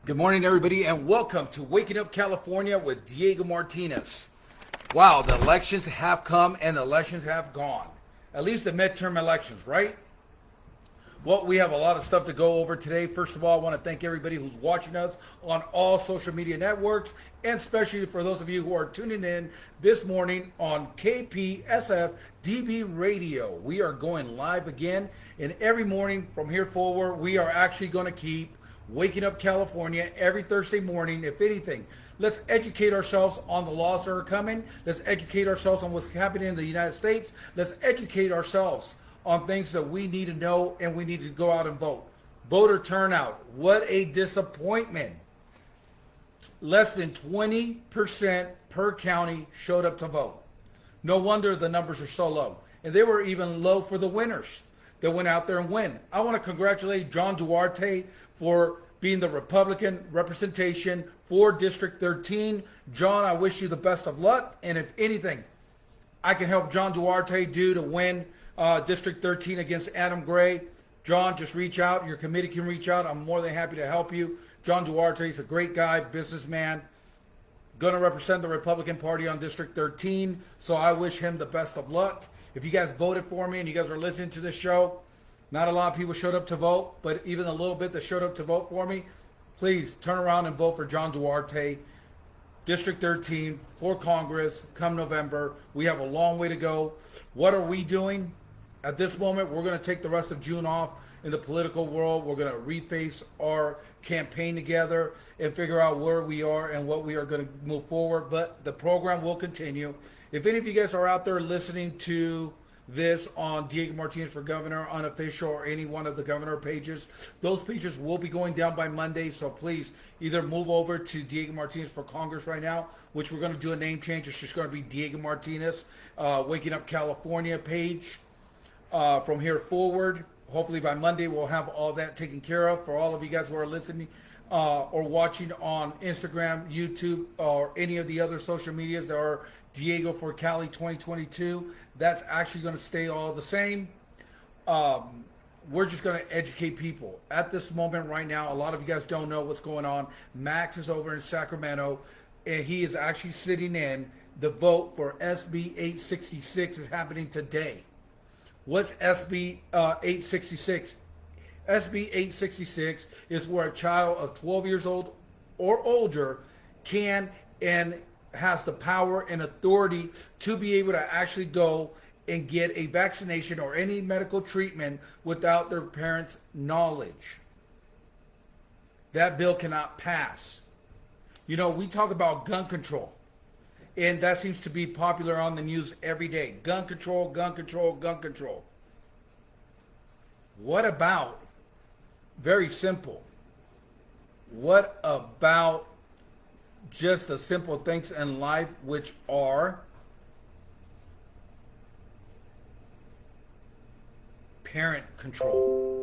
Good morning, everybody, and welcome to Waking Up California with Diego Martinez. Wow, the elections have come and the elections have gone. At least the midterm elections, right? Well, we have a lot of stuff to go over today. First of all, I want to thank everybody who's watching us on all social media networks, and especially for those of you who are tuning in this morning on KPSF DB Radio. We are going live again, and every morning from here forward, we are actually going to keep Waking Up California every Thursday morning. If anything, let's educate ourselves on the laws that are coming. Let's educate ourselves on what's happening in the United States. Let's educate ourselves on things that we need to know, and we need to go out and vote. Voter turnout, what a disappointment. Less than 20% per county showed up to vote. No wonder the numbers are so low. And they were even low for the winners that went out there and win. I want to congratulate John Duarte for being the Republican representation for District 13. John, I wish you the best of luck. And if anything I can help John Duarte do to win District 13 against Adam Gray, John, just reach out. Your committee can reach out. I'm more than happy to help you. John Duarte is a great guy, businessman, going to represent the Republican Party on District 13. So I wish him the best of luck. If you guys voted for me and you guys are listening to this show, not a lot of people showed up to vote, but even a little bit that showed up to vote for me, please turn around and vote for John Duarte, District 13, for Congress come November. We have a long way to go. What are we doing? At this moment, we're going to take the rest of June off in the political world. We're going to reface our campaign together and figure out where we are and what we are going to move forward. But the program will continue. If any of you guys are out there listening to this on Diego Martinez for Governor, unofficial, or any one of the governor pages, those pages will be going down by Monday. So please either move over to Diego Martinez for Congress right now, which we're going to do a name change. It's just going to be Diego Martinez Waking Up California page. From here forward, hopefully by Monday we'll have all that taken care of. For all of you guys who are listening or watching on Instagram, YouTube, or any of the other social medias that are Diego for Cali 2022, that's actually going to stay all the same. We're just going to educate people. At this moment right now, a lot of you guys don't know what's going on. Max is over in Sacramento, and he is actually sitting in. The vote for SB 866 is happening today. What's SB 866? SB 866 is where a child of 12 years old or older can and has the power and authority to be able to actually go and get a vaccination or any medical treatment without their parents' knowledge. That bill cannot pass. You know, we talk about gun control, and that seems to be popular on the news every day. Gun control, gun control, gun control. What about, very simple, what about just the simple things in life, which are parent control?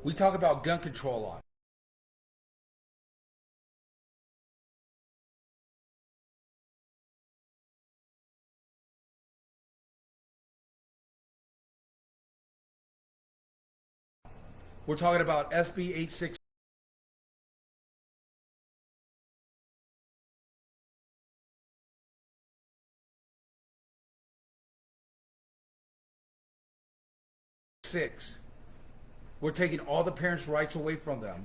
We talk about gun control a lot. We're talking about SB 866. We're taking all the parents' rights away from them.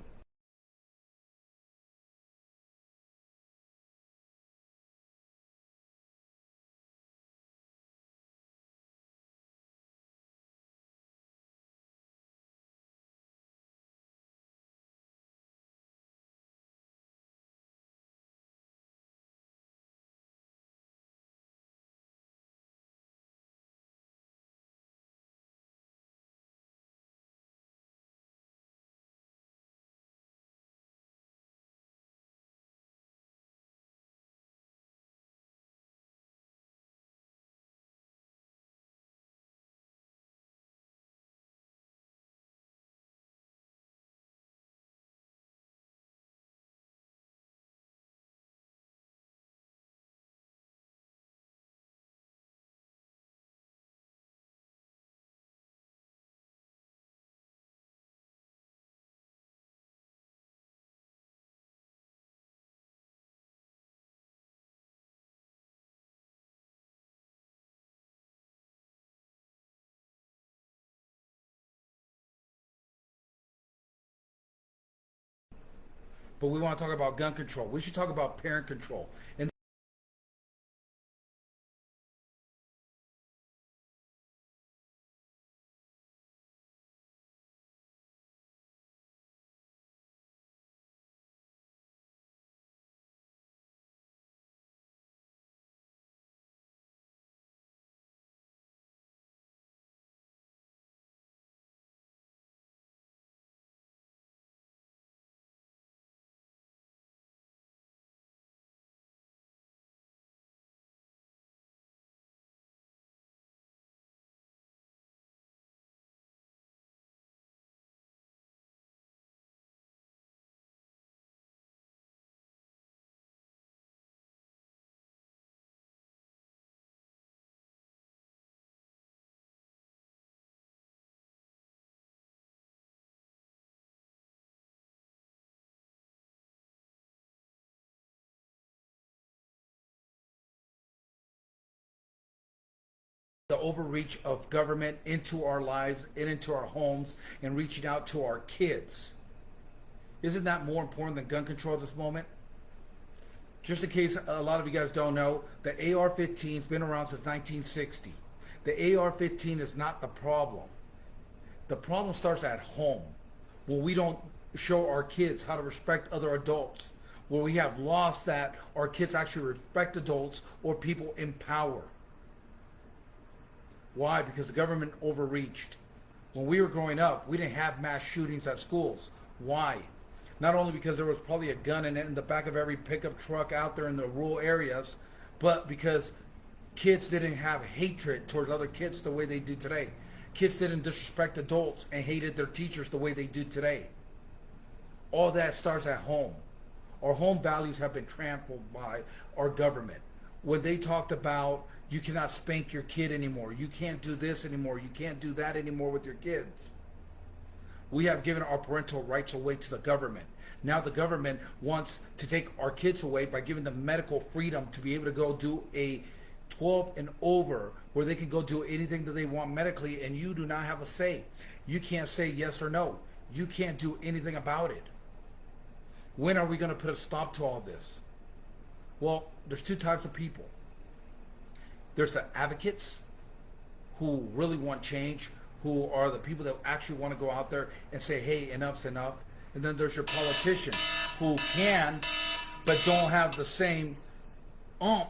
but we want to talk about gun control. We should talk about parent control. And the overreach of government into our lives and into our homes and reaching out to our kids. Isn't that more important than gun control at this moment? Just in case a lot of you guys don't know, the AR-15 has been around since 1960. The AR-15 is not the problem. The problem starts at home, when we don't show our kids how to respect other adults, where we have lost that our kids actually respect adults or people in power. Why? Because the government overreached. When we were growing up, we didn't have mass shootings at schools. Why? Not only because there was probably a gun in the back of every pickup truck out there in the rural areas, but because kids didn't have hatred towards other kids the way they do today. Kids didn't disrespect adults and hated their teachers the way they do today. All that starts at home. Our home values have been trampled by our government. When they talked about you cannot spank your kid anymore, you can't do this anymore, you can't do that anymore with your kids. We have given our parental rights away to the government. Now the government wants to take our kids away by giving them medical freedom to be able to go do a 12 and over where they can go do anything that they want medically, and you do not have a say. You can't say yes or no. You can't do anything about it. When are we going to put a stop to all this? Well, there's two types of people. There's the advocates who really want change, who are the people that actually want to go out there and say, hey, enough's enough. And then there's your politicians who can, but don't have the same oomph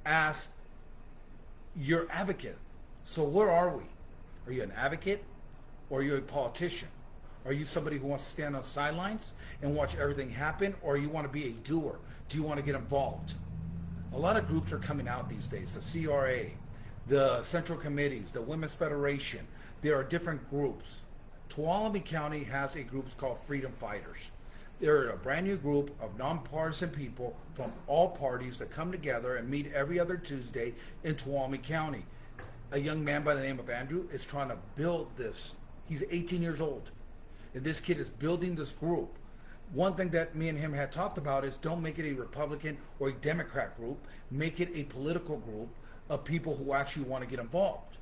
as your advocate. So where are we? Are you an advocate or are you a politician? Are you somebody who wants to stand on sidelines and watch everything happen, or you want to be a doer? Do you want to get involved? A lot of groups are coming out these days, the CRA, the Central Committees, the Women's Federation. There are different groups. Tuolumne County has a group called Freedom Fighters. They're a brand new group of nonpartisan people from all parties that come together and meet every other Tuesday in Tuolumne County. A young man by the name of Andrew is trying to build this. He's 18 years old. And this kid is building this group. One thing that me and him had talked about is don't make it a Republican or a Democrat group. Make it a political group of people who actually want to get involved.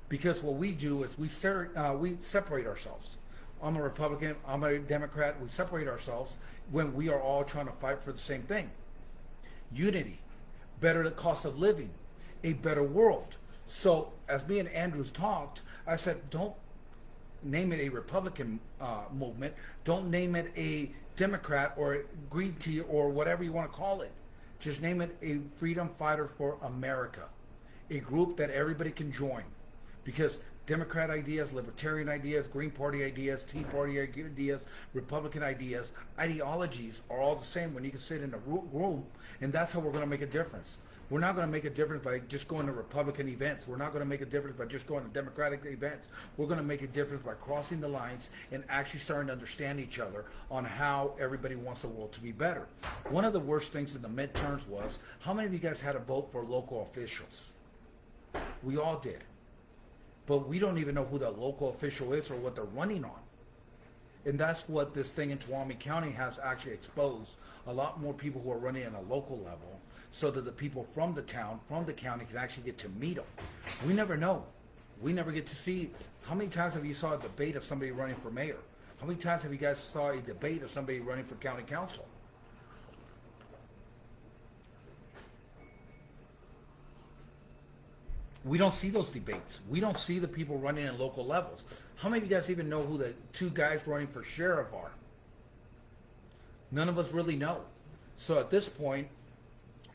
Because what we do is we separate ourselves. I'm a Republican, I'm a Democrat. We separate ourselves when we are all trying to fight for the same thing. Unity, better cost of living, a better world. So as me and Andrews talked, I said, don't name it a Republican movement. Don't name it a Democrat or Green Tea or whatever you want to call it. Just name it a Freedom Fighter for America, a group that everybody can join. Because Democrat ideas, Libertarian ideas, Green Party ideas, Tea Party ideas, Republican ideas, ideologies are all the same when you can sit in a room, and that's how we're going to make a difference. We're not going to make a difference by just going to Republican events. We're not going to make a difference by just going to Democratic events. We're going to make a difference by crossing the lines and actually starting to understand each other on how everybody wants the world to be better. One of the worst things in the midterms was, how many of you guys had a vote for local officials? We all did. But we don't even know who that local official is or what they're running on. And that's what this thing in Tuolumne County has actually exposed. A lot more people who are running at a local level, so that the people from the town, from the county, can actually get to meet them. We never know. We never get to see. How many times have you saw a debate of somebody running for mayor? How many times have you guys saw a debate of somebody running for county council? We don't see those debates. We don't see the people running in local levels. How many of you guys even know who the two guys running for sheriff are? None of us really know. So at this point,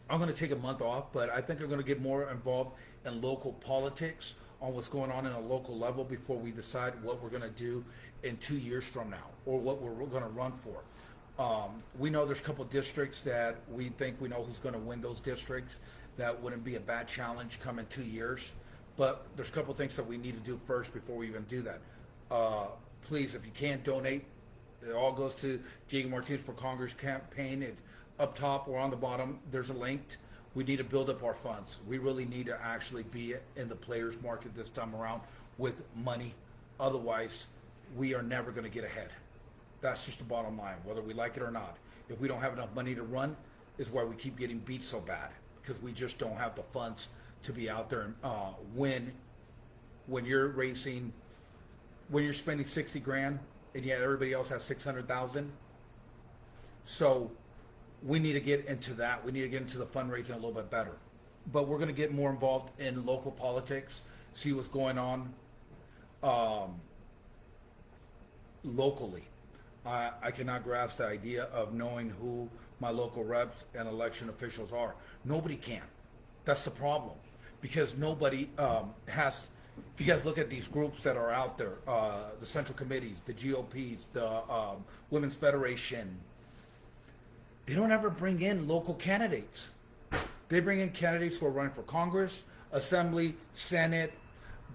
I'm going to take a month off, but I think I'm going to get more involved in local politics on what's going on in a local level before we decide what we're going to do in 2 years from now or what we're going to run for. We know there's a couple districts that we think we know who's going to win those districts. That wouldn't be a bad challenge come in 2 years. But there's a couple things that we need to do first before we even do that. Please, if you can't donate, it all goes to Diego Martinez for Congress campaign. Up top or on the bottom, there's a link. We need to build up our funds. We really need to actually be in the players market this time around with money. Otherwise, we are never going to get ahead. That's just the bottom line, whether we like it or not. If we don't have enough money to run, is why we keep getting beat so bad, because we just don't have the funds to be out there and when you're racing, when you're spending 60 grand and yet everybody else has 600,000. So we need to get into that. We need to get into the fundraising a little bit better. But we're going to get more involved in local politics, see what's going on locally. I cannot grasp the idea of knowing who my local reps and election officials are. Nobody can. That's the problem. Because nobody has, if you guys look at these groups that are out there, the central committees, the GOPs, the Women's Federation, they don't ever bring in local candidates. They bring in candidates who are running for Congress, Assembly, Senate,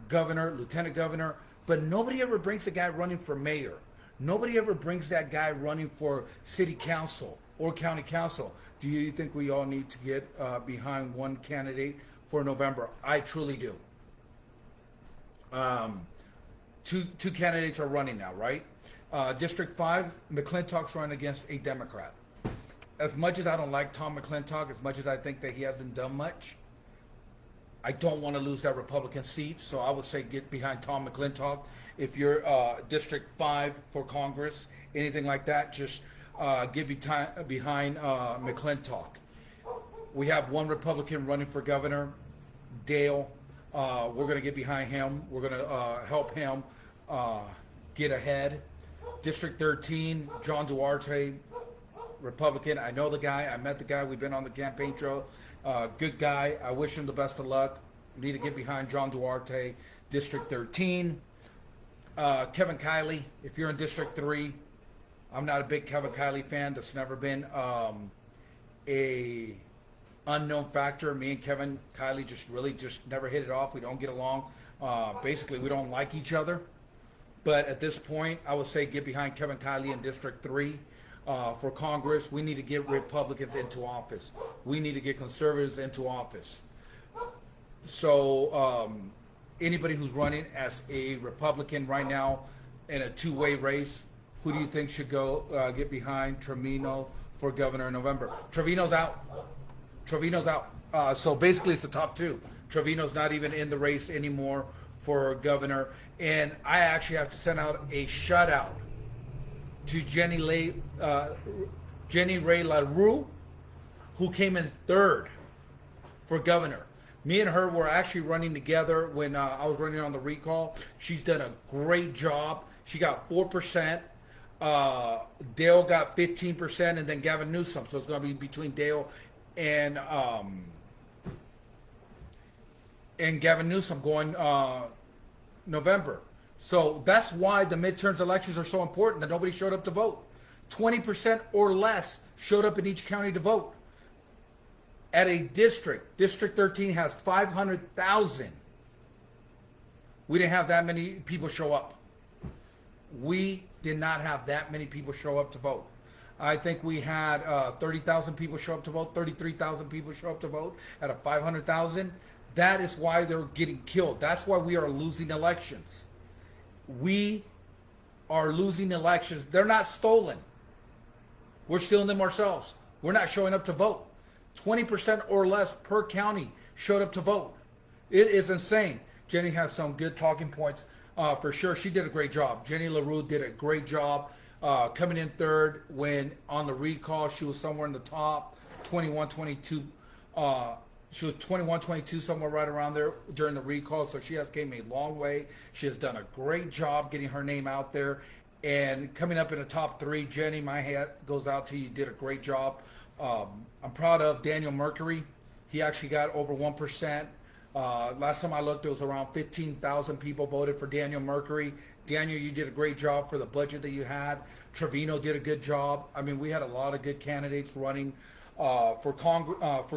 Governor, Lieutenant Governor, but nobody ever brings the guy running for mayor. Nobody ever brings that guy running for city council or county council. Do you think we all need to get behind one candidate for November? I truly do. Two candidates are running now, right? District 5, McClintock's running against a Democrat. As much as I don't like Tom McClintock, as much as I think that he hasn't done much, I don't want to lose that Republican seat, so I would say get behind Tom McClintock. If you're District 5 for Congress, anything like that, just get behind McClintock. We have one Republican running for governor, Dale. We're going to get behind him. We're going to help him get ahead. District 13, John Duarte, Republican. I know the guy. I met the guy. We've been on the campaign trail. Good guy. I wish him the best of luck. Need to get behind John Duarte. District 13. Kevin Kiley, if you're in District 3, I'm not a big Kevin Kiley fan. That's never been a unknown factor. Me and Kevin Kiley just never hit it off. We don't get along. Basically, we don't like each other. But at this point, I would say get behind Kevin Kiley in District 3. For Congress, we need to get Republicans into office. We need to get conservatives into office. So anybody who's running as a Republican right now in a two-way race, who do you think should go get behind Trevino for governor in November? Trevino's out. Trevino's out. So basically it's the top two. Trevino's not even in the race anymore for governor. And I actually have to send out a shout-out to Jenny Ray LaRue, who came in third for governor. Me and her were actually running together when I was running on the recall. She's done a great job. She got 4%. Dale got 15%, and then Gavin Newsom. So it's going to be between Dale and Gavin Newsom going November. So that's why the midterms elections are so important, that nobody showed up to vote. 20% or less showed up in each county to vote. At a district, District 13 has 500,000. We didn't have that many people show up. We did not have that many people show up to vote. I think we had 30,000 people show up to vote, 33,000 people show up to vote out of 500,000. That is why they're getting killed. That's why we are losing elections. We are losing elections. They're not stolen. We're stealing them ourselves. We're not showing up to vote. 20% or less per county showed up to vote. It is insane. Jenny has some good talking points For sure, she did a great job. Jenny LaRue did a great job coming in third when on the recall she was somewhere in the top 21, 22. She was 21, 22, somewhere right around there during the recall. So she has came a long way. She has done a great job getting her name out there. And coming up in the top three, Jenny, my hat goes out to you. You did a great job. I'm proud of Daniel Mercury. He actually got over 1%. Last time I looked, it was around 15,000 people voted for Daniel Mercury. Daniel, you did a great job for the budget that you had. Trevino did a good job. I mean, we had a lot of good candidates running for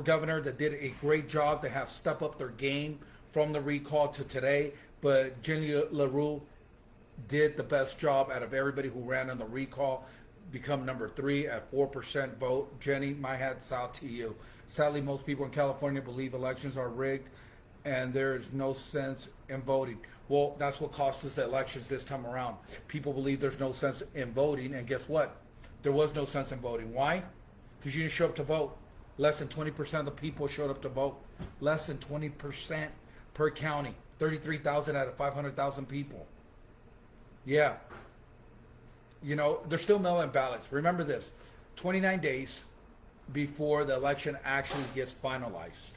governor that did a great job. They have stepped up their game from the recall to today. But Jenny LaRue did the best job out of everybody who ran on the recall, become number 3 at 4% vote. Jenny, my hat's out to you. Sadly, most people in California believe elections are rigged and there is no sense in voting. Well, that's what cost us the elections this time around. People believe there's no sense in voting, and guess what? There was no sense in voting. Why? Because you didn't show up to vote. Less than 20% of the people showed up to vote. Less than 20% per county. 33,000 out of 500,000 people. Yeah. You know, there's still mail-in ballots. Remember this, 29 days before the election actually gets finalized.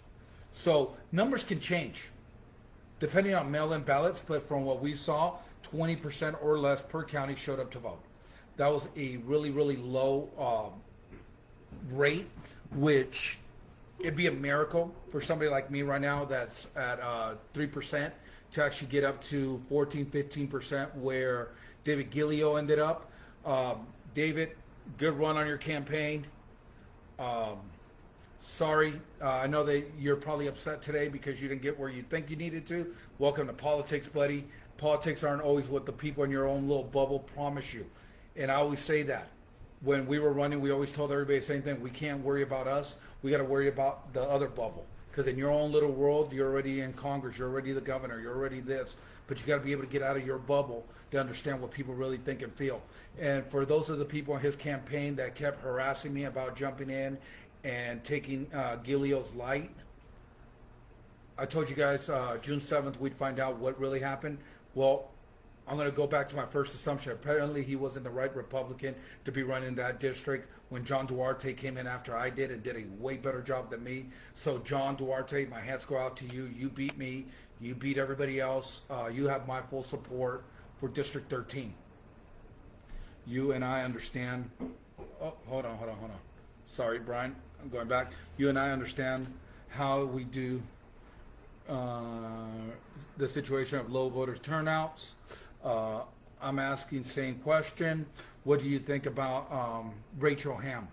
So numbers can change depending on mail-in ballots, but from what we saw, 20% or less per county showed up to vote. That was a really, really low rate, which it'd be a miracle for somebody like me right now that's at 3% to actually get up to 14, 15% where David Gillio ended up. David, good run on your campaign. Sorry, I know that you're probably upset today because you didn't get where you think you needed to. Welcome to politics, buddy. Politics aren't always what the people in your own little bubble promise you. And I always say that. When we were running, we always told everybody the same thing. We can't worry about us. We got to worry about the other bubble. Because in your own little world, you're already in Congress. You're already the governor. You're already this. But you got to be able to get out of your bubble to understand what people really think and feel. And for those of the people in his campaign that kept harassing me about jumping in and taking Gillio's light, I told you guys June 7th we'd find out what really happened. Well, I'm going to go back to my first assumption. Apparently, he wasn't the right Republican to be running that district when John Duarte came in after I did and did a way better job than me. So, John Duarte, my hats go out to you. You beat me. You beat everybody else. You have my full support for District 13. You and I understand. Oh, hold on. Sorry, Brian. I'm going back. You and I understand how we do the situation of low voters turnouts. I'm asking same question. What do you think about Rachel Hamm?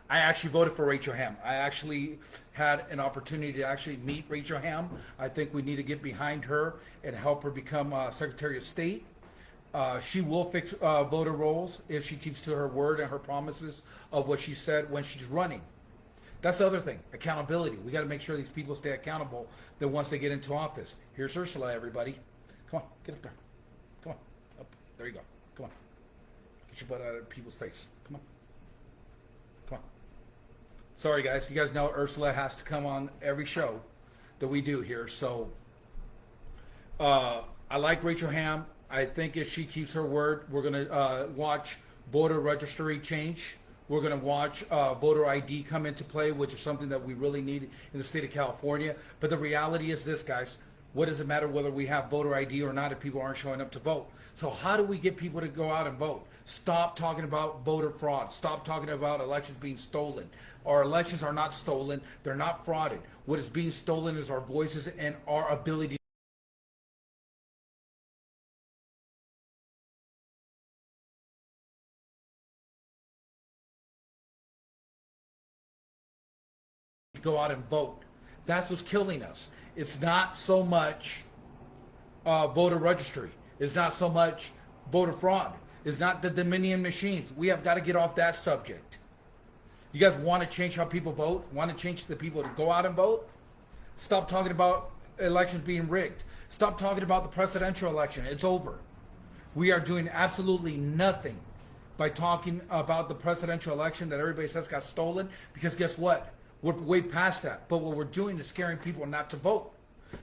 I actually voted for Rachel Hamm. I actually had an opportunity to actually meet Rachel Hamm. I think we need to get behind her and help her become Secretary of State. She will fix voter rolls if she keeps to her word and her promises of what she said when she's running. That's the other thing, accountability. We got to make sure these people stay accountable that once they get into office. Here's Ursula, everybody. Come on, get up there. Come on, up. There you go. Come on. Get your butt out of people's face. Come on. Come on. Sorry, guys. You guys know Ursula has to come on every show that we do here. So I like Rachel Hamm. I think if she keeps her word, we're going to watch voter registry change. We're going to watch voter ID come into play, which is something that we really need in the state of California. But the reality is this, guys. What does it matter whether we have voter ID or not if people aren't showing up to vote? So how do we get people to go out and vote? Stop talking about voter fraud. Stop talking about elections being stolen. Our elections are not stolen. They're not frauded. What is being stolen is our voices and our ability to go out and vote. That's what's killing us. It's not so much voter registry. It's not so much voter fraud. It's not the Dominion machines. We have got to get off that subject. You guys want to change how people vote? Want to change the people to go out and vote? Stop talking about elections being rigged. Stop talking about the presidential election. It's over. We are doing absolutely nothing by talking about the presidential election that everybody says got stolen, because guess what? We're way past that. But what we're doing is scaring people not to vote.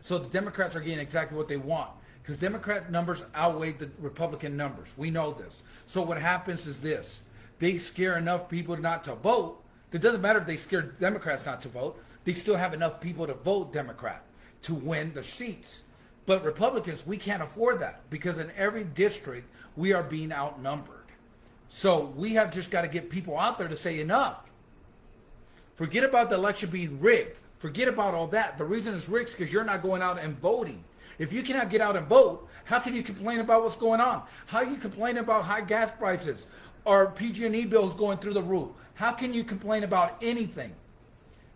So the Democrats are getting exactly what they want. because Democrat numbers outweigh the Republican numbers. We know this. So what happens is this. They scare enough people not to vote. It doesn't matter if they scare Democrats not to vote. They still have enough people to vote Democrat to win the seats. But Republicans, we can't afford that because in every district, we are being outnumbered. So we have just got to get people out there to say enough. Forget about the election being rigged. Forget about all that. The reason it's rigged is because you're not going out and voting. If you cannot get out and vote, how can you complain about what's going on? How you complain about high gas prices or PG&E bills going through the roof? How can you complain about anything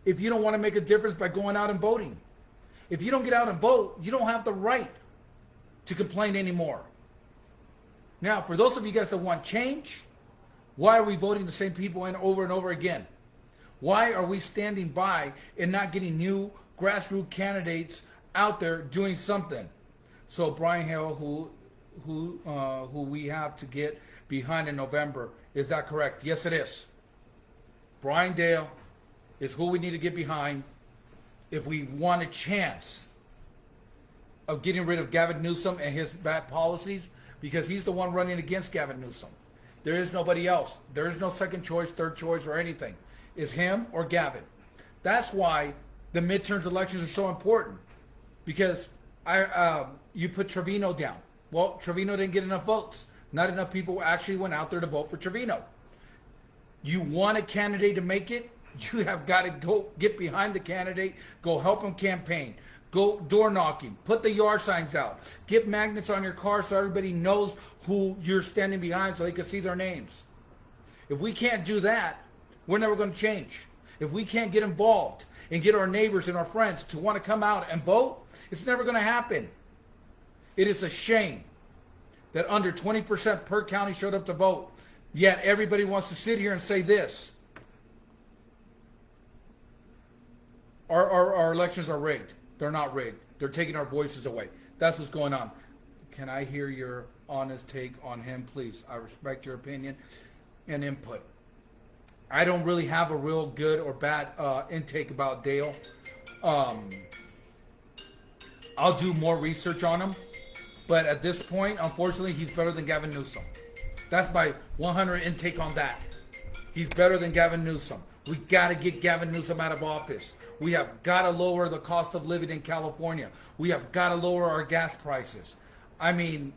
if you don't want to make a difference by going out and voting? If you don't get out and vote, you don't have the right to complain anymore. Now, for those of you guys that want change, why are we voting the same people in over and over again? Why are we standing by and not getting new grassroots candidates out there doing something? So Brian Hale, who we have to get behind in November, is that correct? Yes, it is. Brian Dale is who we need to get behind if we want a chance of getting rid of Gavin Newsom and his bad policies, because he's the one running against Gavin Newsom. There is nobody else. There is no second choice, third choice, or anything. It's him or Gavin. That's why the midterms elections are so important, because you put Trevino down. Well, Trevino didn't get enough votes. Not enough people actually went out there to vote for Trevino. You want a candidate to make it, you have got to go get behind the candidate, go help him campaign, go door knocking, put the yard signs out, get magnets on your car so everybody knows who you're standing behind so they can see their names. If we can't do that, we're never going to change. If we can't get involved and get our neighbors and our friends to want to come out and vote, it's never going to happen. It is a shame that under 20% per county showed up to vote, yet everybody wants to sit here and say this. Our elections are rigged. They're not rigged. They're taking our voices away. That's what's going on. Can I hear your honest take on him, please? I respect your opinion and input. I don't really have a real good or bad intake about Dale. I'll do more research on him. But at this point, unfortunately, he's better than Gavin Newsom. That's my 100 intake on that. He's better than Gavin Newsom. We got to get Gavin Newsom out of office. We have got to lower the cost of living in California. We have got to lower our gas prices. I mean,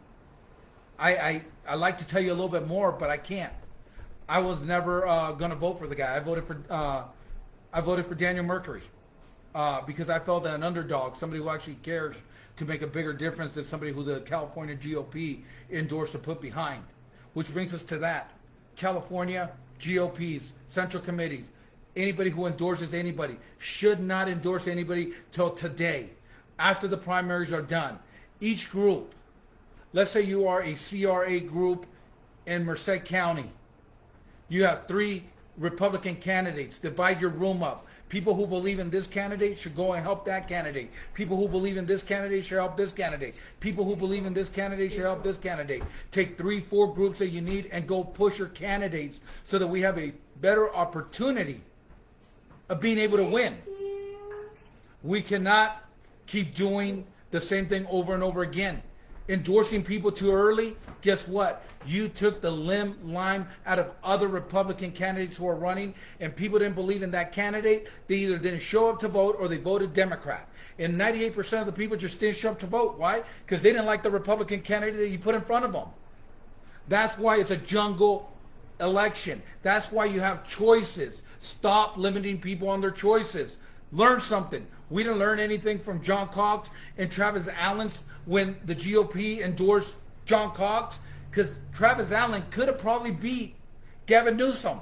I like to tell you a little bit more, but I can't. I was never going to vote for the guy. I voted for Daniel Mercury because I felt that an underdog, somebody who actually cares, could make a bigger difference than somebody who the California GOP endorsed or put behind. Which brings us to that. California GOPs, central committees, anybody who endorses anybody should not endorse anybody till today, after the primaries are done. Each group, let's say you are a CRA group in Merced County. You have 3 Republican candidates. Divide your room up. People who believe in this candidate should go and help that candidate. People who believe in this candidate should help this candidate. People who believe in this candidate should help this candidate. Take 3, 4 groups that you need and go push your candidates so that we have a better opportunity of being able to win. We cannot keep doing the same thing over and over again. Endorsing people too early, guess what? You took the line out of other Republican candidates who are running, and people didn't believe in that candidate. They either didn't show up to vote or they voted Democrat. And 98% of the people just didn't show up to vote. Why? Because they didn't like the Republican candidate that you put in front of them. That's why it's a jungle election. That's why you have choices. Stop limiting people on their choices. Learn something. We didn't learn anything from John Cox and Travis Allen when the GOP endorsed John Cox, because Travis Allen could have probably beat Gavin Newsom.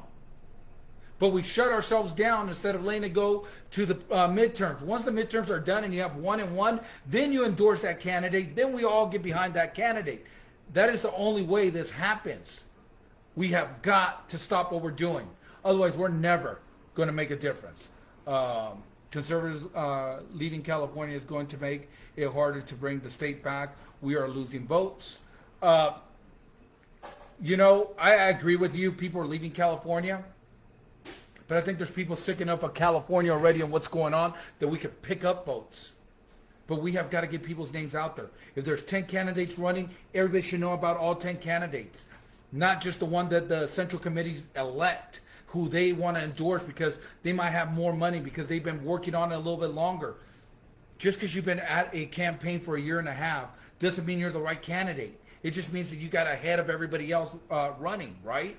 But we shut ourselves down instead of letting it go to the midterms. Once the midterms are done and you have 1-1, then you endorse that candidate. Then we all get behind that candidate. That is the only way this happens. We have got to stop what we're doing. Otherwise, we're never going to make a difference. Conservatives leaving California is going to make it harder to bring the state back. We are losing votes. I agree with you. People are leaving California. But I think there's people sick enough of California already and what's going on that we could pick up votes. But we have got to get people's names out there. If there's 10 candidates running, everybody should know about all 10 candidates, not just the one that the central committees elect, who they want to endorse because they might have more money because they've been working on it a little bit longer. Just because you've been at a campaign for a year and a half doesn't mean you're the right candidate. It just means that you got ahead of everybody else running, right?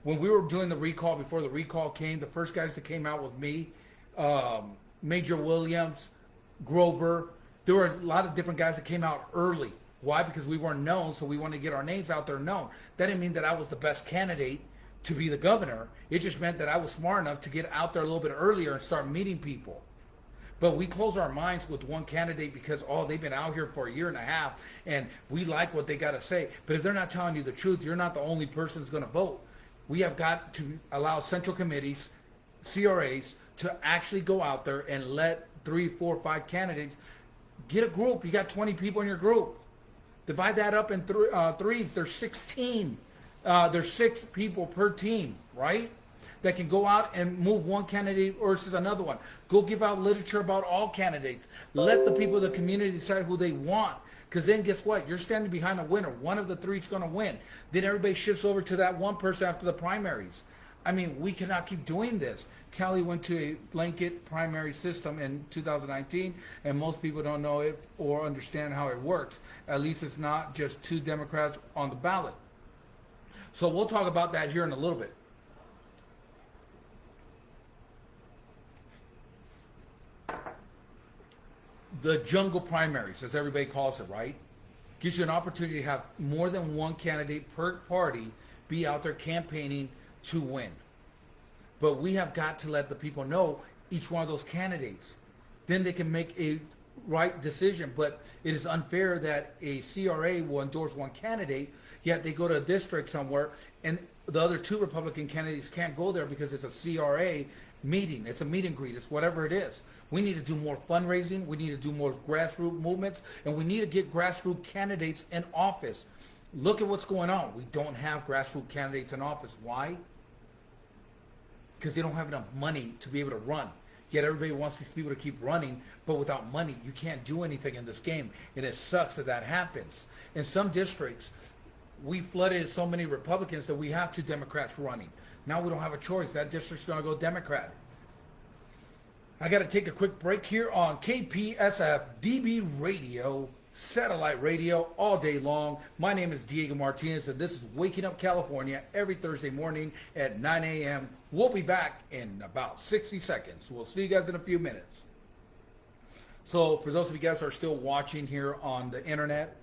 When we were doing the recall, before the recall came, the first guys that came out was me, Major Williams, Grover. There were a lot of different guys that came out early. Why? Because we weren't known, so we wanted to get our names out there known. That didn't mean that I was the best candidate to be the governor. It just meant that I was smart enough to get out there a little bit earlier and start meeting people. But we close our minds with one candidate because, oh, they've been out here for a year and a half and we like what they got to say. But if they're not telling you the truth, you're not the only person that's going to vote. We have got to allow central committees, CRAs, to actually go out there and let 3, 4, 5 candidates get a group. You got 20 people in your group. Divide that up in threes. There's 16. There's 6 people per team, right? That can go out and move one candidate versus another one. Go give out literature about all candidates. Let the people of the community decide who they want. Because then guess what? You're standing behind a winner. One of the 3 is going to win. Then everybody shifts over to that one person after the primaries. I mean, we cannot keep doing this. Cali went to a blanket primary system in 2019, and most people don't know it or understand how it works. At least it's not just 2 Democrats on the ballot. So we'll talk about that here in a little bit. The jungle primaries, as everybody calls it, right? Gives you an opportunity to have more than one candidate per party be out there campaigning to win. But we have got to let the people know each one of those candidates. Then they can make a right decision. But it is unfair that a CRA will endorse one candidate, yet they go to a district somewhere and the other 2 Republican candidates can't go there because it's a CRA meeting. It's a meet and greet. It's whatever it is. We need to do more fundraising. We need to do more grassroots movements. And we need to get grassroots candidates in office. Look at what's going on. We don't have grassroots candidates in office. Why? Because they don't have enough money to be able to run. Yet everybody wants these people to keep running, but without money, you can't do anything in this game. And it sucks that that happens. In some districts, we flooded so many Republicans that we have 2 Democrats running. Now we don't have a choice. That district's going to go Democrat. I got to take a quick break here on KPSF DB Radio, satellite radio, all day long. My name is Diego Martinez, and this is Waking Up California every Thursday morning at 9 a.m. We'll be back in about 60 seconds. We'll see you guys in a few minutes. So for those of you guys who are still watching here on the internet,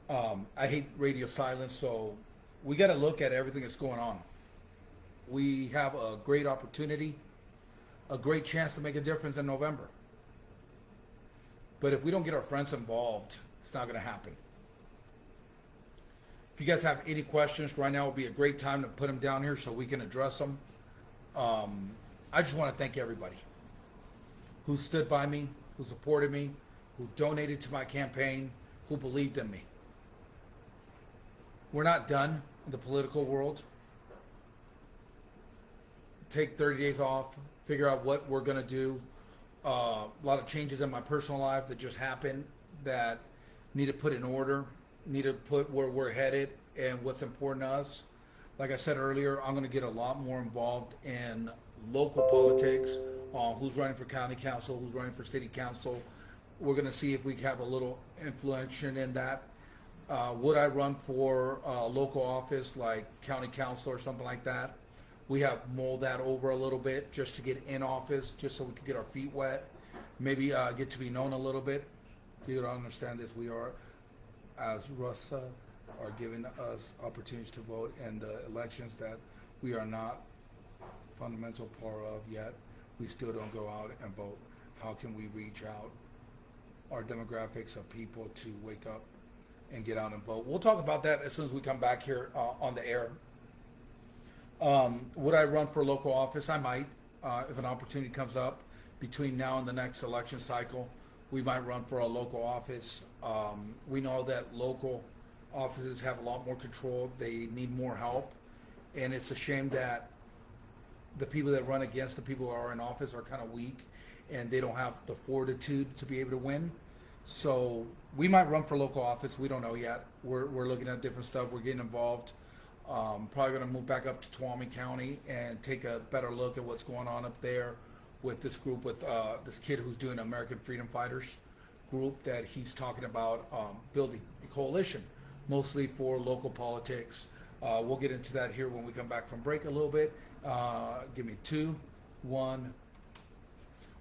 I hate radio silence, so we got to look at everything that's going on. We have a great opportunity, a great chance to make a difference in November. But if we don't get our friends involved, it's not going to happen. If you guys have any questions, right now would be a great time to put them down here so we can address them. I just want to thank everybody who stood by me, who supported me, who donated to my campaign, who believed in me. We're not done in the political world. Take 30 days off, figure out what we're going to do. A lot of changes in my personal life that just happened that need to put in order, need to put where we're headed and what's important to us. Like I said earlier, I'm going to get a lot more involved in local politics, who's running for county council, who's running for city council. We're going to see if we have a little influence in that. Would I run for a local office like county council or something like that? We have mulled that over a little bit just to get in office, just so we can get our feet wet, maybe get to be known a little bit. You don't understand this. We are, as Russ are giving us opportunities to vote in the elections that we are not fundamental part of yet. We still don't go out and vote. How can we reach out our demographics of people to wake up and get out and vote? We'll talk about that as soon as we come back here on the air. Would I run for local office? I might. If an opportunity comes up between now and the next election cycle, we might run for a local office. We know that local offices have a lot more control. They need more help. And it's a shame that the people that run against the people who are in office are kind of weak and they don't have the fortitude to be able to win. So we might run for local office. We don't know yet. We're looking at different stuff. We're getting involved. Probably going to move back up to Tuolumne County and take a better look at what's going on up there with this group, with this kid who's doing American Freedom Fighters group that he's talking about building the coalition, mostly for local politics. We'll get into that here when we come back from break a little bit. Give me 2, 1.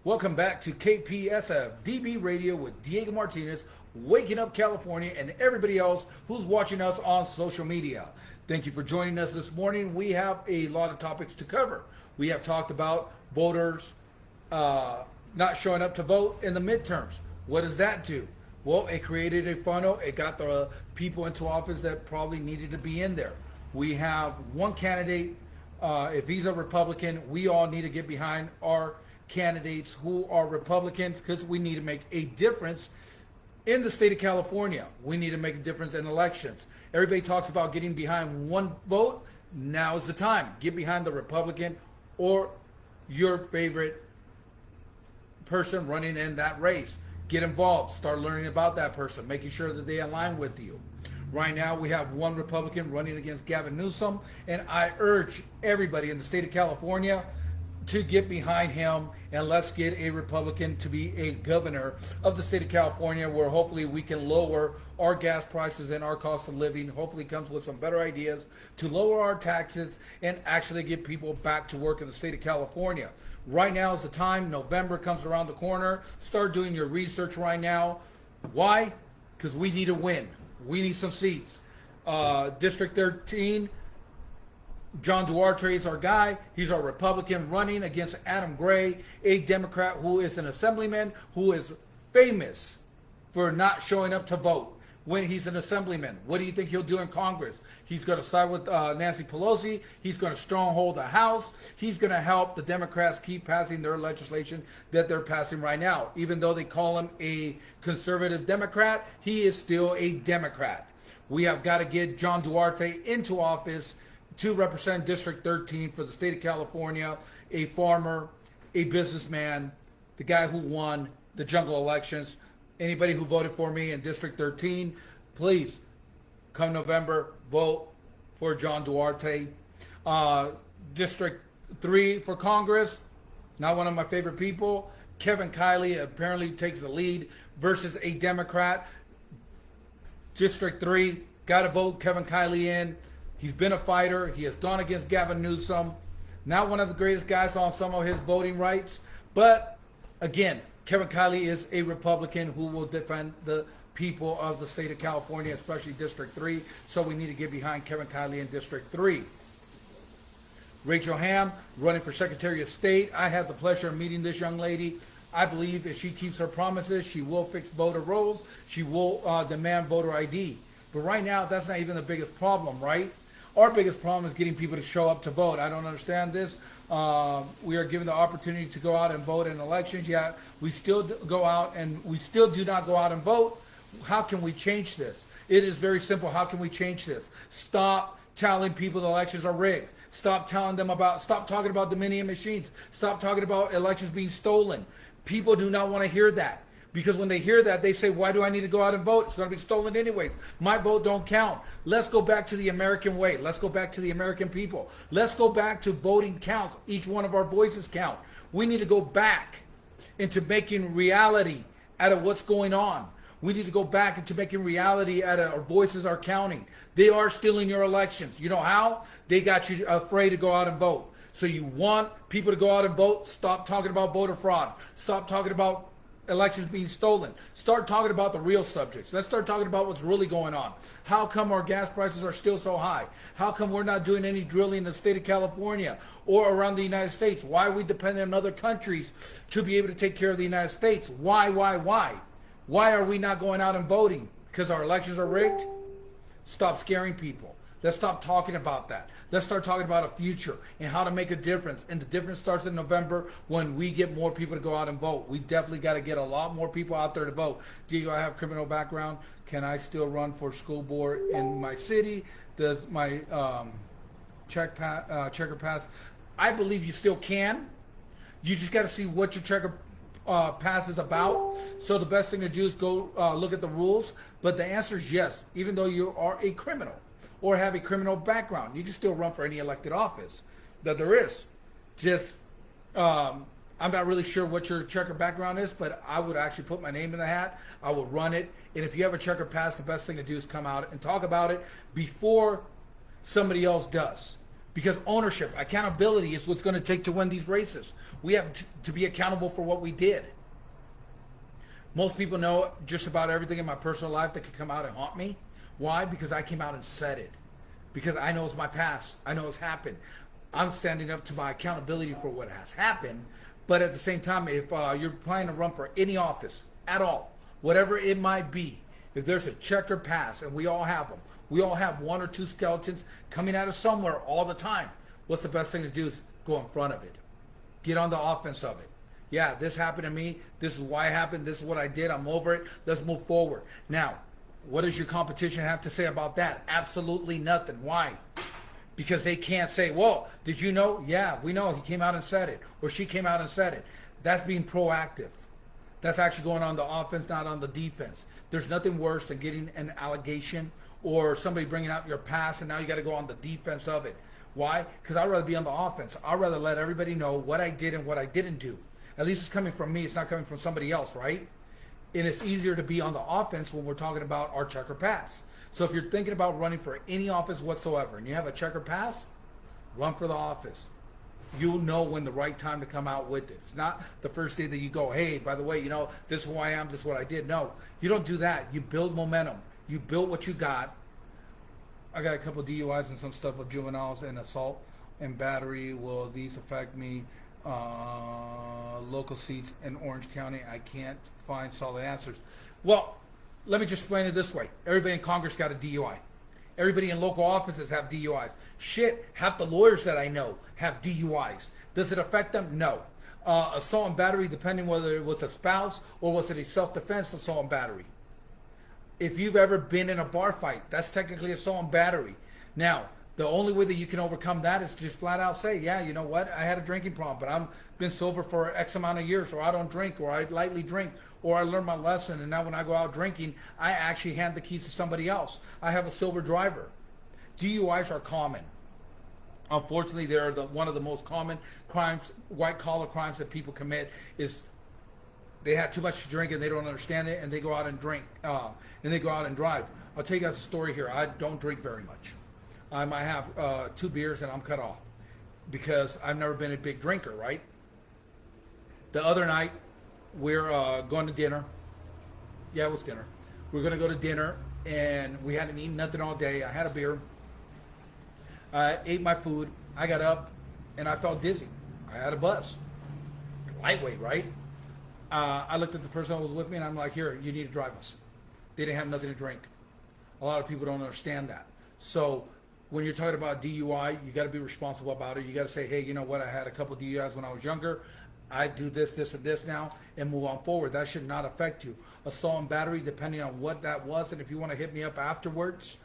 Welcome back to KPSF DB Radio with Diego Martinez, Waking Up California, and everybody else who's watching us on social media. Thank you for joining us this morning. We have a lot of topics to cover. We have talked about voters not showing up to vote in the midterms. What does that do? Well, it created a funnel. It got the people into office that probably needed to be in there. We have one candidate. If he's a Republican, we all need to get behind our candidates who are Republicans, because we need to make a difference in the state of California. We need to make a difference in elections. Everybody talks about getting behind one vote. Now is the time. Get behind the Republican or your favorite person running in that race. Get involved. Start learning about that person, making sure that they align with you. Right now, we have one Republican running against Gavin Newsom, and I urge everybody in the state of California to get behind him, and let's get a Republican to be a governor of the state of California, where hopefully we can lower our gas prices and our cost of living. Hopefully comes with some better ideas to lower our taxes and actually get people back to work in the state of California. Right now is the time. November comes around the corner. Start doing your research right now. Why? Because we need to win. We need some seats. District 13, John Duarte is our guy. He's our Republican running against Adam Gray, a Democrat who is an assemblyman who is famous for not showing up to vote when he's an assemblyman. What do you think he'll do in Congress? He's going to side with Nancy Pelosi. He's going to stronghold the House. He's going to help the Democrats keep passing their legislation that they're passing right now. Even though they call him a conservative Democrat, he is still a Democrat. We have got to get John Duarte into office to represent District 13 for the state of California, a farmer, a businessman, the guy who won the jungle elections. Anybody who voted for me in District 13, please, come November, vote for John Duarte. District 3 for Congress, not one of my favorite people. Kevin Kiley apparently takes the lead versus a Democrat. District 3, got to vote Kevin Kiley in. He's been a fighter. He has gone against Gavin Newsom. Not one of the greatest guys on some of his voting rights. But, again, Kevin Kiley is a Republican who will defend the people of the state of California, especially District 3. So we need to get behind Kevin Kiley in District 3. Rachel Hamm, running for Secretary of State. I had the pleasure of meeting this young lady. I believe if she keeps her promises, she will fix voter rolls. She will demand voter ID. But right now, that's not even the biggest problem, right? Our biggest problem is getting people to show up to vote. I don't understand this. We are given the opportunity to go out and vote in elections, yet we still go out and we still do not go out and vote. How can we change this? It is very simple. How can we change this? Stop telling people the elections are rigged. Stop talking about Dominion machines. Stop talking about elections being stolen. People do not want to hear that. Because when they hear that, they say, why do I need to go out and vote? It's going to be stolen anyways. My vote don't count. Let's go back to the American way. Let's go back to the American people. Let's go back to voting counts. Each one of our voices count. We need to go back into making reality out of what's going on. We need to go back into making reality out of our voices are counting. They are stealing your elections. You know how? They got you afraid to go out and vote. So you want people to go out and vote? Stop talking about voter fraud. Stop talking about elections being stolen. Start talking about the real subjects. Let's start talking about what's really going on. How come our gas prices are still so high? How come we're not doing any drilling in the state of California or around the United States? Why are we dependent on other countries to be able to take care of the United States? Why? Why are we not going out and voting? Because our elections are rigged? Stop scaring people. Let's stop talking about that. Let's start talking about a future and how to make a difference. And the difference starts in November when we get more people to go out and vote. We definitely got to get a lot more people out there to vote. Diego, I have criminal background. Can I still run for school board in my city? Does my checker pass? I believe you still can. You just got to see what your checker pass is about. So the best thing to do is go look at the rules. But the answer is yes. Even though you are a criminal or have a criminal background, you can still run for any elected office that there is. Just I'm not really sure what your checker background is, but I would actually put my name in the hat. I will run it. And if you have a checker pass, the best thing to do is come out and talk about it before somebody else does. Because ownership, accountability is what's going to take to win these races. We have to be accountable for what we did. Most people know just about everything in my personal life that could come out and haunt me. Why? Because I came out and said it. Because I know it's my past. I know it's happened. I'm standing up to my accountability for what has happened. But at the same time, if you're planning to run for any office at all, whatever it might be, if there's a checker pass, and we all have them, we all have one or two skeletons coming out of somewhere all the time. What's the best thing to do is go in front of it. Get on the offense of it. Yeah, this happened to me. This is why it happened. This is what I did. I'm over it. Let's move forward. Now, what does your competition have to say about that? Absolutely nothing. Why? Because they can't say, well, did you know? Yeah, we know. He came out and said it. Or she came out and said it. That's being proactive. That's actually going on the offense, not on the defense. There's nothing worse than getting an allegation or somebody bringing out your pass, and now you got to go on the defense of it. Why? Because I'd rather be on the offense. I'd rather let everybody know what I did and what I didn't do. At least it's coming from me. It's not coming from somebody else, right? And it's easier to be on the offense when we're talking about our checker pass. So if you're thinking about running for any office whatsoever and you have a checker pass, run for the office. You'll know when the right time to come out with it. It's not the first day that you go, hey, by the way, you know, this is who I am, this is what I did. No, you don't do that. You build momentum. You build what you got. I got a couple of DUIs and some stuff with juveniles and assault and battery. Will these affect me? Local seats in Orange County. I can't find solid answers. Well, let me just explain it this way. Everybody in Congress got a DUI. Everybody in local offices have DUIs. Shit, half the lawyers that I know have DUIs. Does it affect them? No. Assault and battery, depending whether it was a spouse or was it a self-defense assault and battery. If you've ever been in a bar fight, that's technically assault and battery. Now, the only way that you can overcome that is to just flat out say, yeah, you know what, I had a drinking problem, but I've been sober for X amount of years, or I don't drink, or I lightly drink, or I learned my lesson, and now when I go out drinking, I actually hand the keys to somebody else. I have a sober driver. DUIs are common. Unfortunately, they're one of the most common crimes, white-collar crimes that people commit is they had too much to drink and they don't understand it, and they go out and drink, and they go out and drive. I'll tell you guys a story here. I don't drink very much. I might have 2 beers and I'm cut off because I've never been a big drinker, right? The other night, we're going to dinner. Yeah, it was dinner. We're going to go to dinner, and we hadn't eaten nothing all day. I had a beer. I ate my food. I got up, and I felt dizzy. I had a buzz. Lightweight, right? I looked at the person that was with me, and I'm like, here, you need to drive us. They didn't have nothing to drink. A lot of people don't understand that. So when you're talking about DUI, you got to be responsible about it. You got to say, hey, you know what? I had a couple DUIs when I was younger. I do this, this, and this now, and move on forward. That should not affect you. Assault and battery, depending on what that was, and if you want to hit me up afterwards,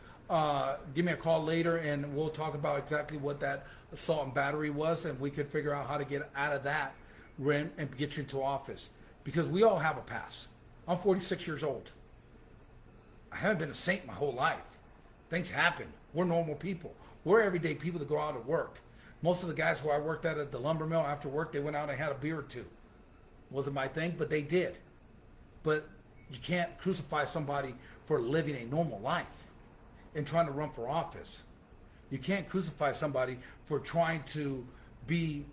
give me a call later, and we'll talk about exactly what that assault and battery was, and we could figure out how to get out of that rim and get you into office. Because we all have a past. I'm 46 years old. I haven't been a saint my whole life. Things happen. We're normal people. We're everyday people that go out and work. Most of the guys who I worked at the lumber mill, after work, they went out and had a beer or two. Wasn't my thing, but they did. But you can't crucify somebody for living a normal life and trying to run for office. You can't crucify somebody for trying to be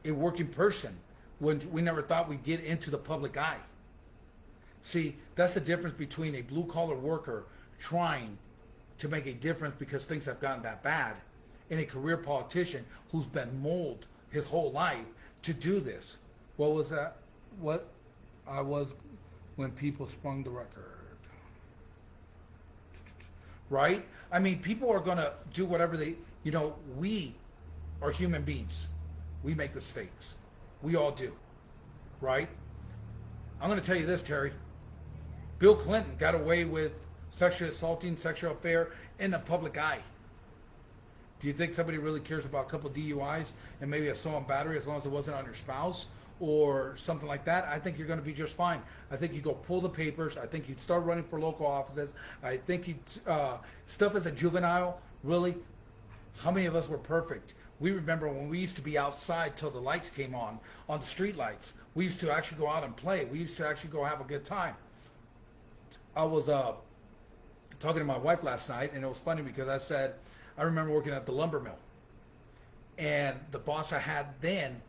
a working person when we never thought we'd get into the public eye. See, that's the difference between a blue-collar worker trying to make a difference because things have gotten that bad and a career politician who's been molded his whole life to do this. What was that? What I was when people sprung the record. Right? I mean, people are going to do whatever they, we are human beings. We make mistakes. We all do. Right? I'm going to tell you this, Terry. Bill Clinton got away with sexually assaulting, sexual affair in the public eye. Do you think somebody really cares about a couple DUIs and maybe assault and battery as long as it wasn't on your spouse or something like that, I think you're going to be just fine. I think you go pull the papers. I think you'd start running for local offices. I think you stuff as a juvenile, really, how many of us were perfect? We remember when we used to be outside till the lights came on the street lights. We used to actually go out and play. We used to actually go have a good time. I was talking to my wife last night, and it was funny because I said, I remember working at the lumber mill. And the boss I had then,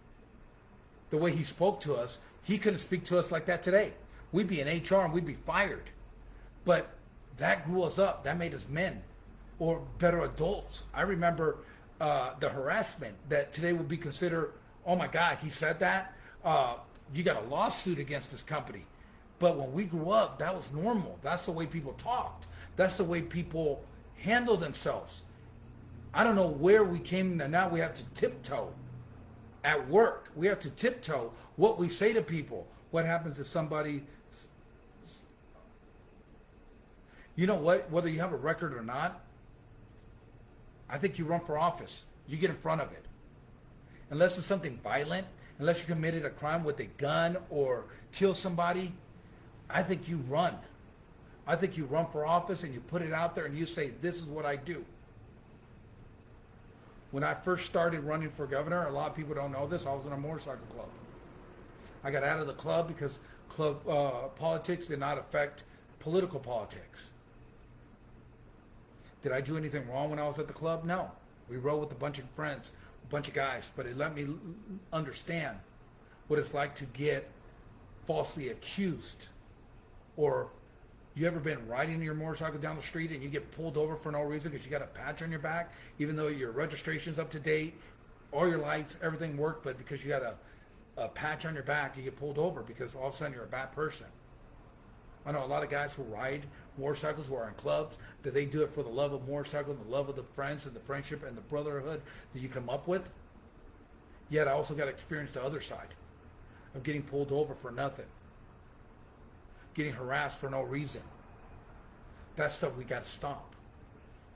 the way he spoke to us, he couldn't speak to us like that today. We'd be in HR and we'd be fired. But that grew us up. That made us men or better adults. I remember the harassment that today would be considered, oh my God, he said that? You got a lawsuit against this company. But when we grew up, that was normal. That's the way people talked. That's the way people handled themselves. I don't know where we came to now we have to tiptoe at work. We have to tiptoe what we say to people. What happens if somebody, you know what, whether you have a record or not, I think you run for office. You get in front of it. Unless it's something violent, unless you committed a crime with a gun or kill somebody, I think you run. I think you run for office and you put it out there and you say, this is what I do. When I first started running for governor, a lot of people don't know this, I was in a motorcycle club. I got out of the club because club politics did not affect political politics. Did I do anything wrong when I was at the club? No. We rode with a bunch of friends, a bunch of guys, but it let me understand what it's like to get falsely accused. Or you ever been riding your motorcycle down the street and you get pulled over for no reason because you got a patch on your back, even though your registration's up to date, all your lights, everything worked, but because you got a patch on your back, you get pulled over because all of a sudden you're a bad person. I know a lot of guys who ride motorcycles who are in clubs, that they do it for the love of motorcycle, the love of the friends and the friendship and the brotherhood that you come up with. Yet I also got to experience the other side of getting pulled over for nothing. Getting harassed for no reason. That stuff we got to stop.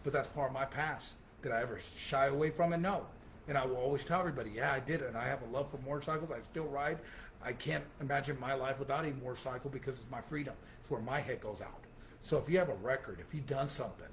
But that's part of my past. Did I ever shy away from it? No. And I will always tell everybody, yeah, I did it. And I have a love for motorcycles. I still ride. I can't imagine my life without a motorcycle because it's my freedom. It's where my head goes out. So if you have a record, if you've done something,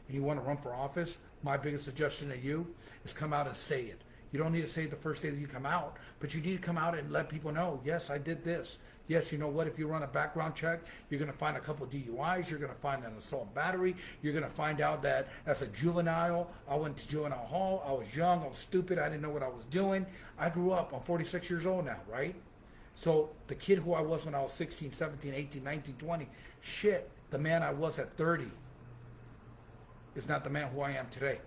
and you want to run for office, my biggest suggestion to you is come out and say it. You don't need to say it the first day that you come out, but you need to come out and let people know, yes, I did this. Yes, you know what, if you run a background check, you're going to find a couple of DUIs, you're going to find an assault battery, you're going to find out that as a juvenile, I went to juvenile hall, I was young, I was stupid, I didn't know what I was doing. I grew up, I'm 46 years old now, right? So the kid who I was when I was 16, 17, 18, 19, 20, shit, the man I was at 30 is not the man who I am today.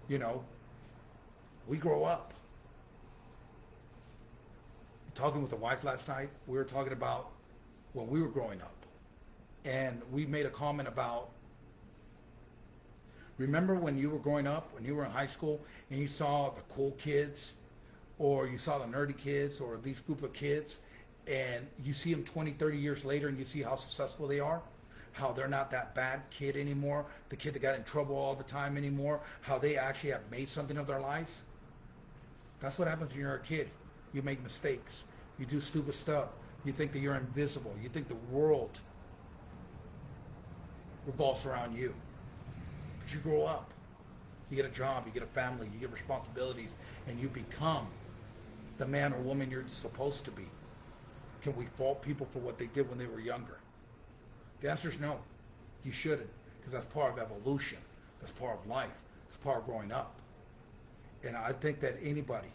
You know, we grow up. Talking with the wife last night, we were talking about when we were growing up. And we made a comment about, remember when you were growing up, when you were in high school, and you saw the cool kids, or you saw the nerdy kids, or these group of kids, and you see them 20, 30 years later, and you see how successful they are, how they're not that bad kid anymore, the kid that got in trouble all the time anymore, how they actually have made something of their lives. That's what happens when you're a kid. You make mistakes. You do stupid stuff. You think that you're invisible. You think the world revolves around you. But you grow up. You get a job. You get a family. You get responsibilities. And you become the man or woman you're supposed to be. Can we fault people for what they did when they were younger? The answer is no. You shouldn't. Because that's part of evolution. That's part of life. It's part of growing up. And I think that anybody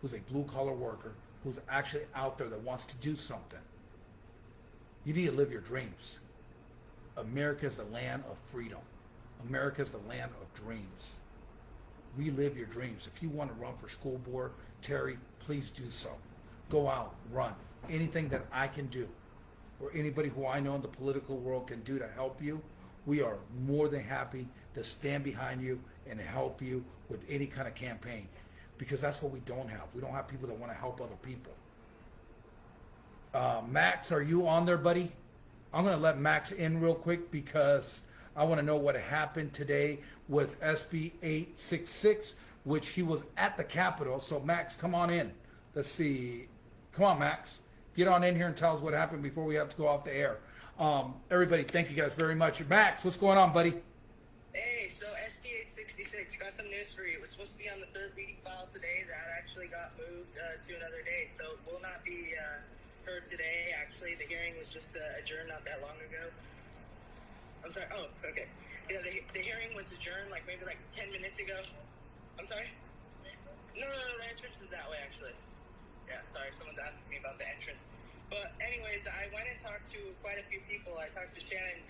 who's a blue-collar worker, who's actually out there that wants to do something, you need to live your dreams. America is the land of freedom. America is the land of dreams. Relive your dreams. If you want to run for school board, Terry, please do so. Go out, run. Anything that I can do, or anybody who I know in the political world can do to help you, we are more than happy to stand behind you and help you with any kind of campaign. Because that's what we don't have. We don't have people that want to help other people. Max, are you on there, buddy? I'm going to let Max in real quick because I want to know what happened today with SB 866, which he was at the Capitol. So, Max, come on in. Let's see. Come on, Max. Get on in here and tell us what happened before we have to go off the air. Everybody, thank you guys very much. Max, what's going on, buddy? Hey, so SB 866, got some news for you. It was supposed to be on the third reading file today. That actually got moved to another day, so it will not be heard today. Actually, the hearing was just adjourned not that long ago. I'm sorry. Oh, okay. Yeah, the hearing was adjourned maybe 10 minutes ago. I'm sorry? No, the entrance is that way, actually. Yeah, sorry, someone's asking me about the entrance. But anyways, I went and talked to quite a few people. I talked to Shannon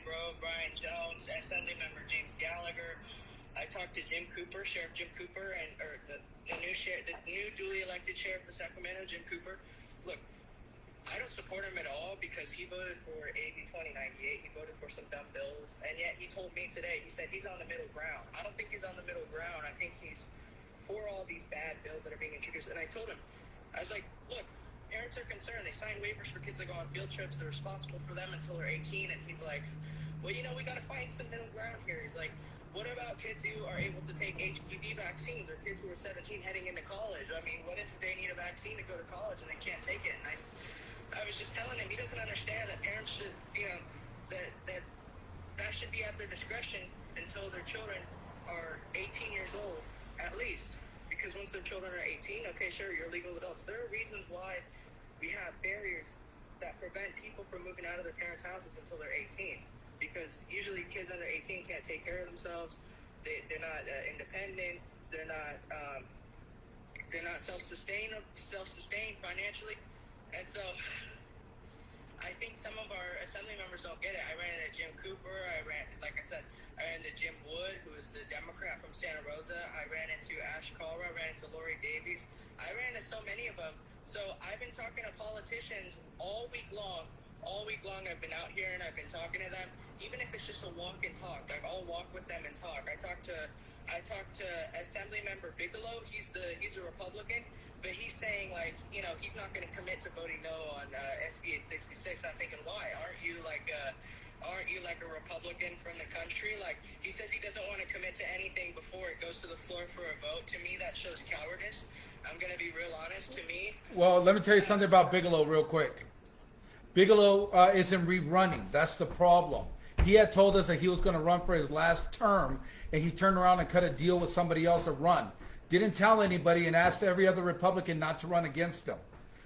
Grove, Brian Jones, Assemblymember James Gallagher. I talked to Jim Cooper, Sheriff Jim Cooper, or the new duly elected sheriff of Sacramento, Jim Cooper. Look, I don't support him at all because he voted for AB 2098. He voted for some dumb bills, and yet he told me today, he said he's on the middle ground. I don't think he's on the middle ground. I think he's for all these bad bills that are being introduced. And I told him, I was like, look, parents are concerned. They sign waivers for kids that go on field trips. They're responsible for them until they're 18. And he's like, well, we got to find some middle ground here. He's like, what about kids who are able to take HPV vaccines or kids who are 17 heading into college? I mean, what if they need a vaccine to go to college and they can't take it? And I was just telling him he doesn't understand that parents should, that should be at their discretion until their children are 18 years old, at least. Because once their children are 18, okay, sure, you're legal adults. There are reasons why we have barriers that prevent people from moving out of their parents' houses until they're 18. Because usually kids under 18 can't take care of themselves. They're not independent. They're not self-sustained financially. And so I think some of our assembly members don't get it. I ran into Jim Cooper. I ran into Jim Wood, who is the Democrat from Santa Rosa. I ran into Ash Kalra. I ran into Lori Davies. I ran into so many of them. So I've been talking to politicians all week long. All week long I've been out here and I've been talking to them. Even if it's just a walk and talk. I'll walk with them and talk. I talked to Assembly Member Bigelow. He's a Republican. But he's saying, he's not going to commit to voting no on SB 866. I'm thinking, why? Aren't you like a Republican from the country? He says he doesn't want to commit to anything before it goes to the floor for a vote. To me, that shows cowardice. I'm going to be real honest. To me. Well, let me tell you something about Bigelow real quick. Bigelow isn't rerunning. That's the problem. He had told us that he was going to run for his last term, and he turned around and cut a deal with somebody else to run. Didn't tell anybody and asked every other Republican not to run against him.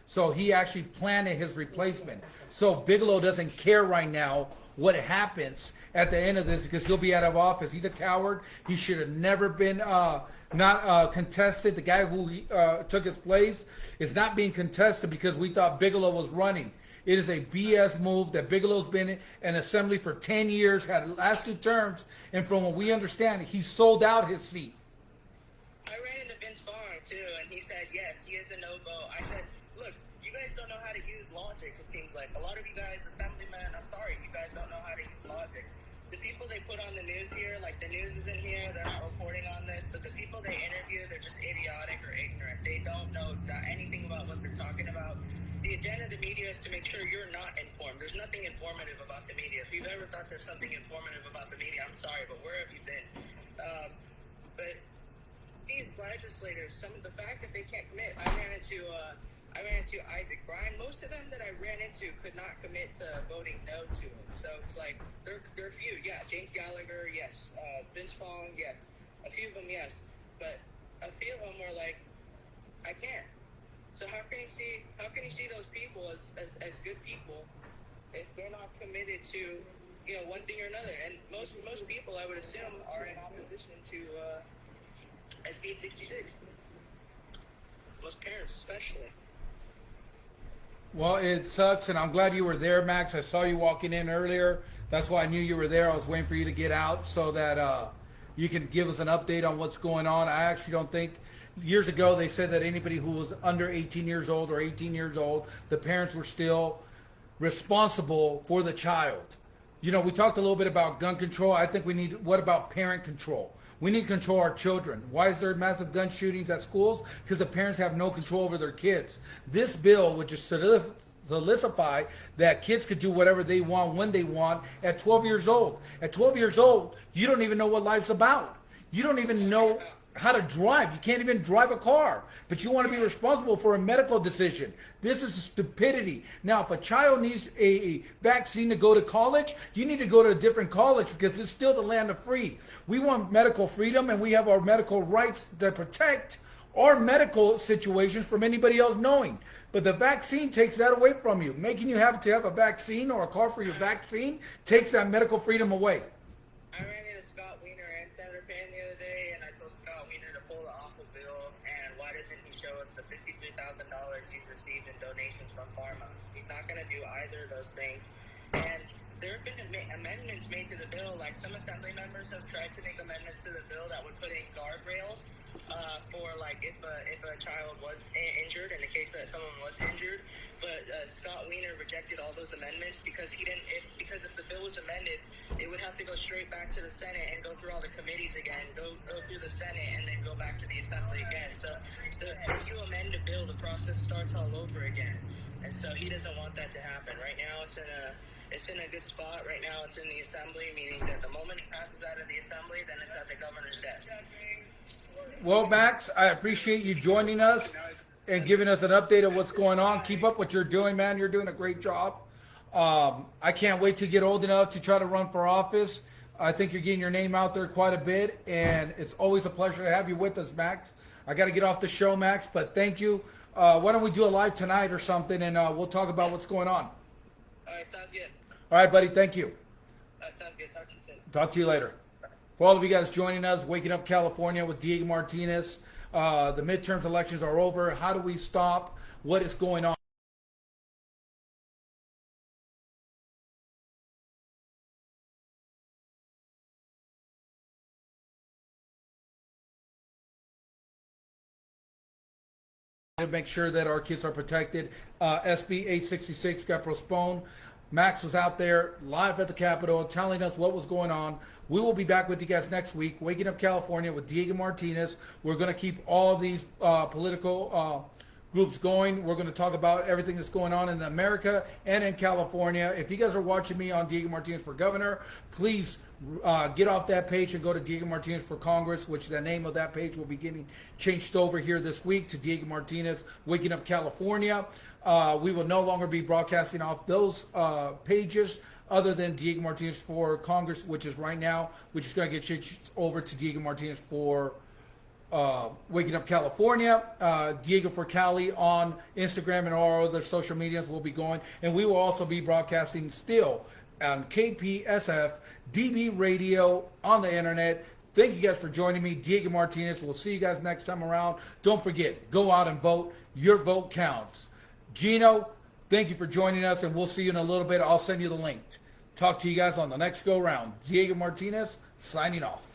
So he actually planted his replacement. So Bigelow doesn't care right now what happens at the end of this because he'll be out of office. He's a coward. He should have never been not contested. The guy who took his place is not being contested because we thought Bigelow was running. It is a BS move that Bigelow's been in assembly for 10 years, had the last 2 terms, and from what we understand, he sold out his seat. I ran into Vince Vaughn, too, and he said, yes, he is a no vote. I said, look, you guys don't know how to use logic, it seems like. A lot of you guys, assemblymen, I'm sorry, you guys don't know how to use logic. The people they put on the news here, the news isn't here, they're not reporting on this, but the people they interview, they're just idiotic or ignorant. They don't know anything about what they're talking about. The agenda of the media is to make sure you're not informed. There's nothing informative about the media. If you've ever thought there's something informative about the media, I'm sorry, but where have you been? But these legislators, the fact that they can't commit. I ran into Isaac Bryan. Most of them that I ran into could not commit to voting no to him. So it's there are few. Yeah, James Gallagher, yes. Vince Vaughn, yes. A few of them, yes. But a few of them were I can't. So how can you see those people as good people if they're not committed to one thing or another? And most people, I would assume, are in opposition to SB 866. Most parents, especially. Well, it sucks, and I'm glad you were there, Max. I saw you walking in earlier. That's why I knew you were there. I was waiting for you to get out so that you can give us an update on what's going on. I actually don't think. Years ago, they said that anybody who was under 18 years old or 18 years old, the parents were still responsible for the child. We talked a little bit about gun control. I think what about parent control? We need to control our children. Why is there massive gun shootings at schools? Because the parents have no control over their kids. This bill would just solidify that kids could do whatever they want when they want at 12 years old. At 12 years old, you don't even know what life's about. You don't even know. how to drive. You can't even drive a car, but you want to be responsible for a medical decision. This is stupidity. Now, if a child needs a vaccine to go to college, you need to go to a different college because it's still the land of free. We want medical freedom, and we have our medical rights to protect our medical situations from anybody else knowing. But the vaccine takes that away from you. Making you have to have a vaccine or a card for your vaccine takes that medical freedom away. I ran into Scott Wiener and Senator Payne the other day, and I told Scott Wiener to pull the awful bill, and why doesn't he show us the $53,000 he's received in donations from pharma? He's not going to do either of those things. And there have been amendments made to the bill, like some assembly members have tried to make amendments to the bill that would put in guardrails for like if a child was injured in the case that someone was injured. But Scott Wiener rejected all those amendments because because if the bill was amended, it would have to go straight back to the Senate and go through all the committees again, go through the Senate and then go back to the Assembly again. So if you amend a bill, the process starts all over again. And so he doesn't want that to happen. Right now, it's in a good spot. Right now, it's in the Assembly, meaning that the moment it passes out of the Assembly, then it's at the governor's desk. Well, Max, I appreciate you joining us and giving us an update of what's going on. Keep up what you're doing, man. You're doing a great job. I can't wait to get old enough to try to run for office. I think you're getting your name out there quite a bit, and it's always a pleasure to have you with us, Max. I got to get off the show, Max, but thank you. Why don't we do a live tonight or something, and we'll talk about what's going on. All right, sounds good. All right, buddy. Thank you. Sounds good. Talk to you soon. Talk to you later. For all of you guys joining us, Waking Up California with Diego Martinez. The midterms elections are over. How do we stop what is going on? To make sure that our kids are protected. SB 866 got postponed. Max was out there live at the Capitol telling us what was going on. We will be back with you guys next week, Waking Up California with Diego Martinez. We're going to keep all these political groups going. We're going to talk about everything that's going on in America and in California. If you guys are watching me on Diego Martinez for Governor, please get off that page and go to Diego Martinez for Congress, which the name of that page will be getting changed over here this week to Diego Martinez, Waking Up California. We will no longer be broadcasting off those pages other than Diego Martinez for Congress, which is right now, which is going to get changed over to Diego Martinez for Waking Up California. Diego for Cali on Instagram and all other social medias will be going. And we will also be broadcasting still on KPSF DB Radio on the internet. Thank you guys for joining me, Diego Martinez. We'll see you guys next time around. Don't forget, go out and vote. Your vote counts. Gino, thank you for joining us, and we'll see you in a little bit. I'll send you the link. Talk to you guys on the next go round. Diego Martinez signing off.